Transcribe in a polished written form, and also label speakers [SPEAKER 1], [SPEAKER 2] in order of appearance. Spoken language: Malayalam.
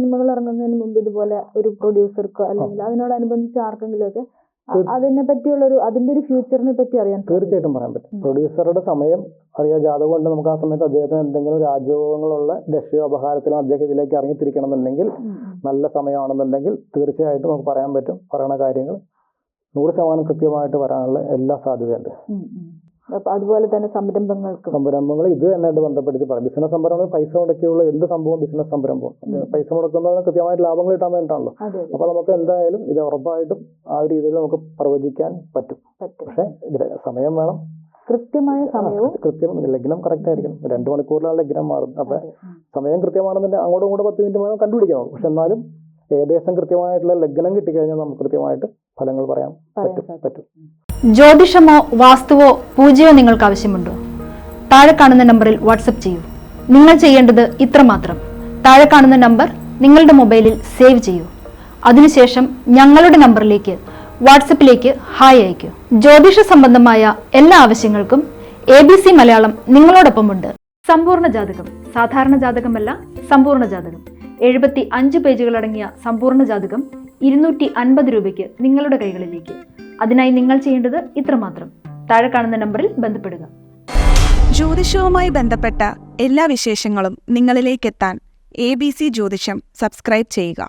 [SPEAKER 1] സിനിമകൾ ഇറങ്ങുന്നതിന് മുമ്പ് ഇതുപോലെ ഒരു പ്രൊഡ്യൂസർക്കോ അല്ലെങ്കിൽ അതിനോടനുബന്ധിച്ച് ആർക്കെങ്കിലും ഒക്കെ അതിനെ പറ്റിയുള്ള അതിന്റെ ഒരു ഫ്യൂച്ചറിനെ പറ്റി അറിയാൻ
[SPEAKER 2] തീർച്ചയായിട്ടും പറയാൻ പറ്റും. പ്രൊഡ്യൂസറുടെ സമയം അറിയാൻ ജാതകം കൊണ്ട് നമുക്ക് ആ സമയത്ത് അദ്ദേഹത്തിന് എന്തെങ്കിലും രാജയോഗങ്ങളുള്ള ദശയോ അപഹാരത്തിലോ അദ്ദേഹം ഇതിലേക്ക് ഇറങ്ങിത്തിരിക്കണം എന്നുണ്ടെങ്കിൽ നല്ല സമയമാണെന്നുണ്ടെങ്കിൽ തീർച്ചയായിട്ടും നമുക്ക് പറയാൻ പറ്റും. പറയുന്ന കാര്യങ്ങൾ 100% കൃത്യമായിട്ട് വരാനുള്ള എല്ലാ സാധ്യതയുണ്ട്.
[SPEAKER 1] അതുപോലെ തന്നെ സംരംഭങ്ങൾ
[SPEAKER 2] ഇത് തന്നെയായിട്ട് ബന്ധപ്പെടുത്തി പറയാം. ബിസിനസ് സംരംഭങ്ങൾ പൈസ മുടക്കിയുള്ള എന്ത് സംഭവം ബിസിനസ് സംരംഭം പൈസ മുടക്കുന്നതിന് കൃത്യമായിട്ട് ലാഭങ്ങൾ കിട്ടാൻ വേണ്ടിയിട്ടാണല്ലോ. അപ്പൊ നമുക്ക് എന്തായാലും ഇത് ഉറപ്പായിട്ടും ആ ഒരു രീതിയിൽ നമുക്ക് പ്രവചിക്കാൻ പറ്റും. പക്ഷെ സമയം വേണം,
[SPEAKER 1] കൃത്യമായ സമയവും
[SPEAKER 2] ലഗ്നം കറക്റ്റ് ആയിരിക്കണം. 2 മണിക്കൂറിലാണ് ലഗ്നം മാറുന്നത്. അപ്പൊ സമയം കൃത്യമാണെന്നുണ്ടെങ്കിൽ അങ്ങോട്ടും ഇങ്ങോട്ടും 10 മിനിറ്റ് വേണം കണ്ടുപിടിക്കാം. പക്ഷെ എന്നാലും ഏകദേശം കൃത്യമായിട്ടുള്ള ലഗ്നം കിട്ടിക്കഴിഞ്ഞാൽ നമുക്ക് കൃത്യമായിട്ട് ഫലങ്ങൾ പറയാൻ പറ്റും.
[SPEAKER 3] ജ്യോതിഷമോ വാസ്തുവോ പൂജയോ നിങ്ങൾക്ക് ആവശ്യമുണ്ടോ? താഴെ കാണുന്ന നമ്പറിൽ വാട്സപ്പ് ചെയ്യൂ. നിങ്ങൾ ചെയ്യേണ്ടത് ഇത്രമാത്രം: താഴെ കാണുന്ന നമ്പർ നിങ്ങളുടെ മൊബൈലിൽ സേവ് ചെയ്യൂ. അതിനുശേഷം ഞങ്ങളുടെ നമ്പറിലേക്ക് വാട്സപ്പിലേക്ക് ഹായ് അയക്കൂ. ജ്യോതിഷ സംബന്ധമായ എല്ലാ ആവശ്യങ്ങൾക്കും ABC മലയാളം നിങ്ങളോടൊപ്പമുണ്ട്. സമ്പൂർണ്ണ ജാതകം, സാധാരണ ജാതകമല്ല, സമ്പൂർണ്ണ ജാതകം. 75 പേജുകളടങ്ങിയ സമ്പൂർണ്ണ ജാതകം 250 രൂപയ്ക്ക് നിങ്ങളുടെ കൈകളിലേക്ക്. അതിനായി നിങ്ങൾ ചെയ്യേണ്ടത് ഇത്രമാത്രം: താഴെ കാണുന്ന നമ്പറിൽ ബന്ധപ്പെടുക.
[SPEAKER 4] ജ്യോതിഷവുമായി ബന്ധപ്പെട്ട എല്ലാ വിശേഷങ്ങളും നിങ്ങളിലേക്കെത്താൻ ABC ജ്യോതിഷം സബ്സ്ക്രൈബ് ചെയ്യുക.